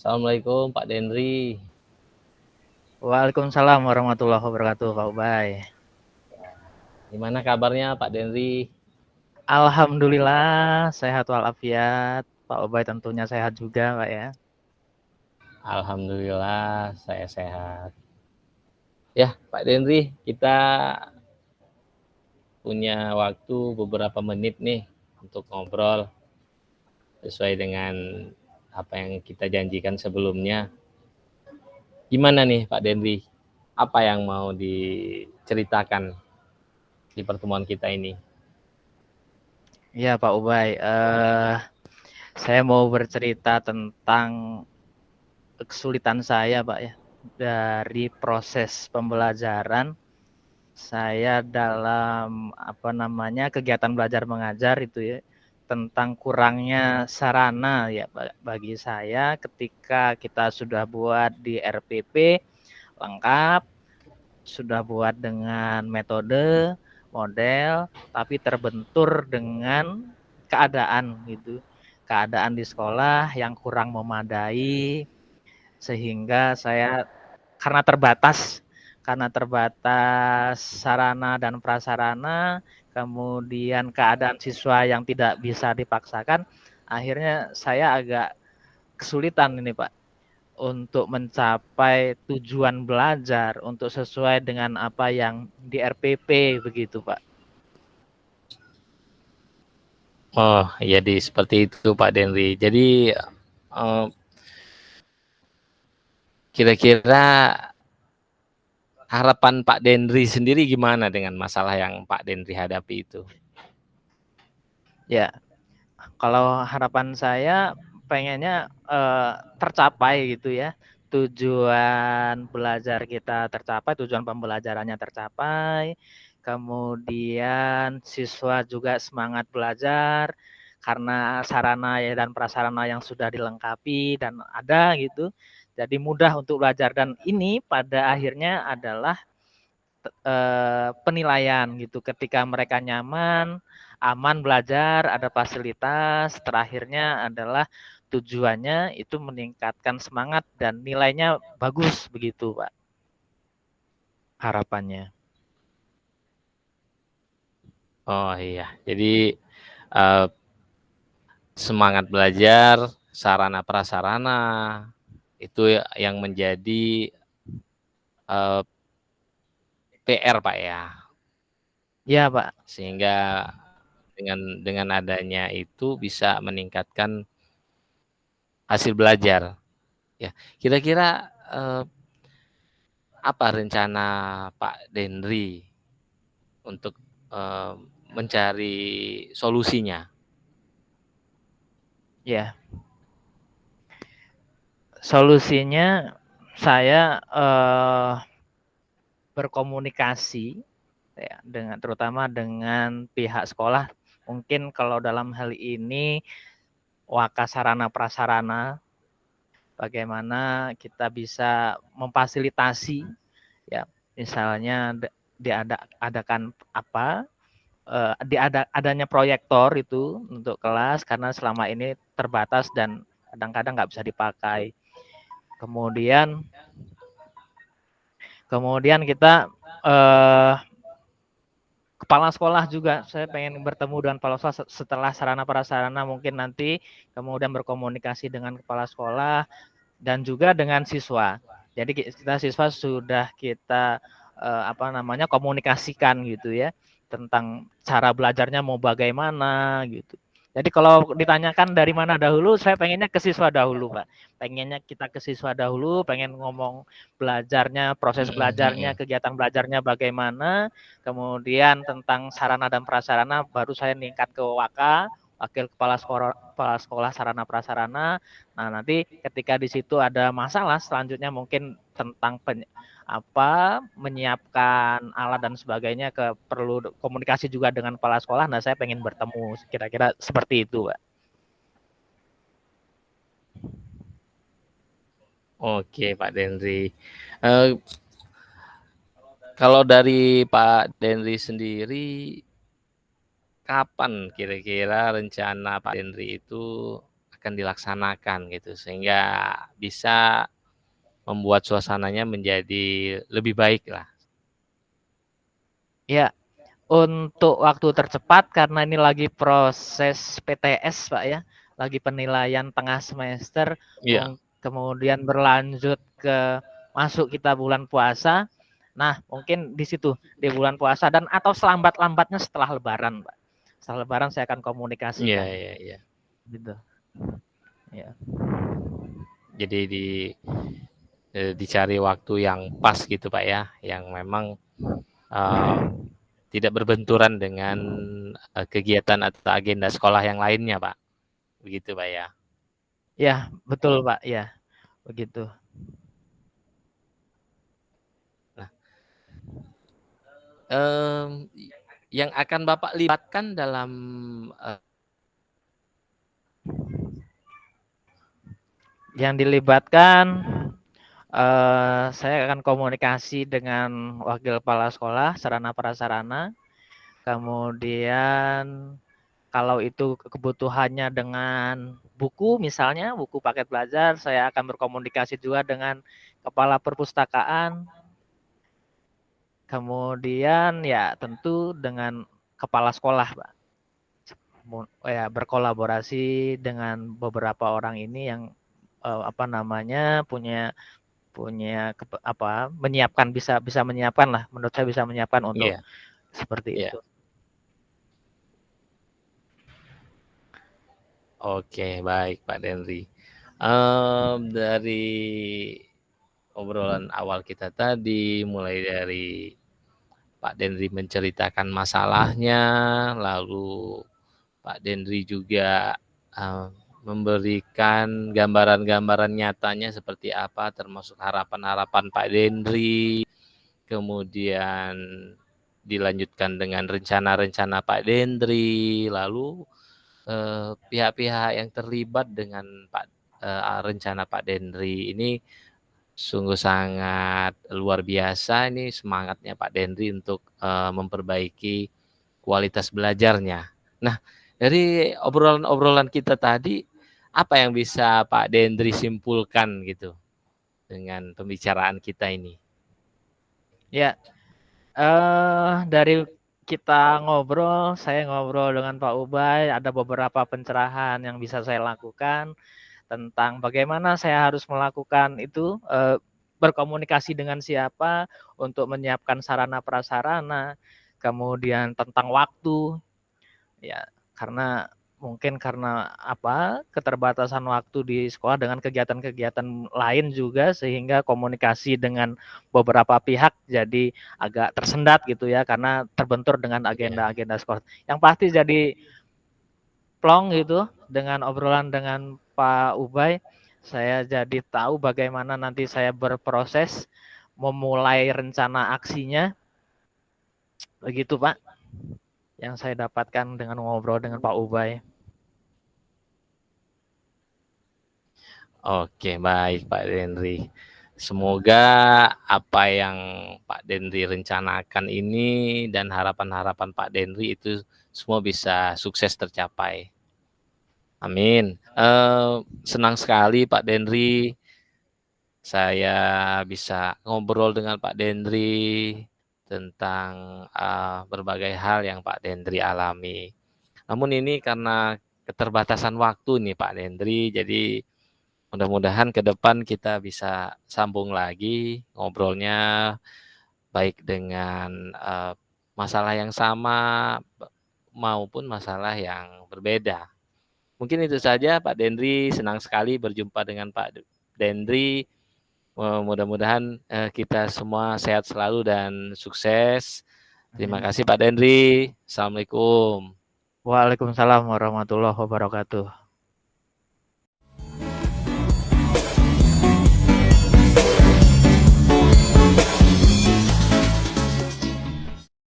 Assalamualaikum Pak Denri. Waalaikumsalam warahmatullahi wabarakatuh, Pak Ubay. Gimana kabarnya Pak Denri? Alhamdulillah sehat walafiat. Pak Ubay tentunya sehat juga, Pak ya. Alhamdulillah saya sehat. Ya Pak Denri, kita punya waktu beberapa menit nih untuk ngobrol sesuai dengan apa yang kita janjikan sebelumnya. Gimana nih Pak Denri? Apa yang mau diceritakan di pertemuan kita ini? Iya, Pak Ubay. Saya mau bercerita tentang kesulitan saya, Pak ya, dari proses pembelajaran saya dalam kegiatan belajar mengajar itu ya, tentang kurangnya sarana ya bagi saya ketika kita sudah buat di RPP lengkap, sudah buat dengan metode, model, tapi terbentur dengan keadaan gitu. Keadaan di sekolah yang kurang memadai, sehingga saya karena terbatas sarana dan prasarana, kemudian keadaan siswa yang tidak bisa dipaksakan, akhirnya saya agak kesulitan ini Pak untuk mencapai tujuan belajar untuk sesuai dengan apa yang di RPP begitu Pak. Oh, jadi seperti itu Pak Denri. Jadi kira-kira harapan Pak Denri sendiri gimana dengan masalah yang Pak Denri hadapi itu? Ya, kalau harapan saya pengennya tercapai gitu ya. Tujuan belajar kita tercapai, tujuan pembelajarannya tercapai. Kemudian siswa juga semangat belajar karena sarana dan prasarana yang sudah dilengkapi dan ada gitu. Jadi mudah untuk belajar dan ini pada akhirnya adalah penilaian gitu. Ketika mereka nyaman, aman belajar, ada fasilitas, terakhirnya adalah tujuannya itu meningkatkan semangat dan nilainya bagus begitu, Pak. Harapannya. Oh iya, jadi uh, semangat belajar, sarana prasarana itu yang menjadi PR Pak ya. Ya, Pak. Sehingga dengan adanya itu bisa meningkatkan hasil belajar. Ya, kira-kira apa rencana Pak Denri untuk mencari solusinya? Ya. Solusinya saya berkomunikasi ya dengan terutama dengan pihak sekolah. Mungkin kalau dalam hal ini Waka sarana prasarana bagaimana kita bisa memfasilitasi ya misalnya diadakan apa adanya proyektor itu untuk kelas karena selama ini terbatas dan kadang-kadang nggak bisa dipakai. Kemudian kita kepala sekolah juga saya pengen bertemu dengan kepala sekolah setelah sarana prasarana mungkin nanti kemudian berkomunikasi dengan kepala sekolah dan juga dengan siswa. Jadi kita siswa sudah kita komunikasikan gitu ya tentang cara belajarnya mau bagaimana gitu. Jadi kalau ditanyakan dari mana dahulu, saya pengennya ke siswa dahulu, Pak. Pengennya kita ke siswa dahulu, pengen ngomong belajarnya, proses belajarnya, kegiatan belajarnya bagaimana, kemudian tentang sarana dan prasarana, baru saya ningkat ke Waka, wakil kepala sekolah sarana prasarana. Nah, nanti ketika di situ ada masalah selanjutnya mungkin tentang menyiapkan alat dan sebagainya perlu komunikasi juga dengan kepala sekolah. Nah, saya pengen bertemu kira-kira seperti itu, Pak. Oke, Pak Denri. Kalau dari Pak Denri sendiri, kapan kira-kira rencana Pak Denri itu akan dilaksanakan gitu, sehingga bisa membuat suasananya menjadi lebih baik lah. Ya, untuk waktu tercepat karena ini lagi proses PTS Pak ya, lagi penilaian tengah semester, Iya. kemudian berlanjut ke masuk kita bulan puasa. Nah, mungkin di situ di bulan puasa dan atau selambat-lambatnya setelah Lebaran, Pak. Setelah Lebaran saya akan Iya, komunikasikan. iya, iya. Gitu. Ya. Jadi dicari waktu yang pas gitu Pak ya, yang memang tidak berbenturan dengan kegiatan atau agenda sekolah yang lainnya Pak. Begitu Pak ya. Ya, betul Pak, ya. Begitu. Nah, yang akan Bapak libatkan dalam yang dilibatkan saya akan komunikasi dengan wakil kepala sekolah, sarana prasarana. Kemudian kalau itu kebutuhannya dengan buku misalnya, buku paket belajar, saya akan berkomunikasi juga dengan kepala perpustakaan. Kemudian ya tentu dengan kepala sekolah, Pak. Ya berkolaborasi dengan beberapa orang ini yang punya menyiapkan bisa menyiapkan lah, menurut saya bisa menyiapkan untuk seperti itu. Oke, baik Pak Denri. Dari obrolan awal kita tadi, mulai dari Pak Denri menceritakan masalahnya, lalu Pak Denri juga memberikan gambaran-gambaran nyatanya seperti apa, termasuk harapan-harapan Pak Denri, kemudian dilanjutkan dengan rencana-rencana Pak Denri, lalu pihak-pihak yang terlibat dengan rencana Pak Denri ini sungguh sangat luar biasa ini semangatnya Pak Denri untuk memperbaiki kualitas belajarnya. Nah, dari obrolan-obrolan kita tadi, apa yang bisa Pak Denri simpulkan gitu dengan pembicaraan kita ini? Ya, dari kita ngobrol, saya ngobrol dengan Pak Ubay, ada beberapa pencerahan yang bisa saya lakukan tentang bagaimana saya harus melakukan itu, berkomunikasi dengan siapa untuk menyiapkan sarana prasarana, kemudian tentang waktu, ya karena mungkin karena keterbatasan waktu di sekolah dengan kegiatan-kegiatan lain juga sehingga komunikasi dengan beberapa pihak jadi agak tersendat gitu ya karena terbentur dengan agenda-agenda sekolah. Yang pasti jadi plong gitu dengan obrolan dengan Pak Ubay, saya jadi tahu bagaimana nanti saya berproses memulai rencana aksinya. Begitu Pak, yang saya dapatkan dengan ngobrol dengan Pak Ubay. Oke, baik Pak Denri. Semoga apa yang Pak Denri rencanakan ini dan harapan-harapan Pak Denri itu semua bisa sukses tercapai. Amin. Senang sekali Pak Denri, saya bisa ngobrol dengan Pak Denri tentang berbagai hal yang Pak Denri alami. Namun ini karena keterbatasan waktu nih Pak Denri, jadi mudah-mudahan ke depan kita bisa sambung lagi ngobrolnya, baik dengan masalah yang sama maupun masalah yang berbeda. Mungkin itu saja Pak Denri, senang sekali berjumpa dengan Pak Denri. Mudah-mudahan kita semua sehat selalu dan sukses. Terima kasih Pak Denri. Assalamualaikum. Waalaikumsalam warahmatullahi wabarakatuh.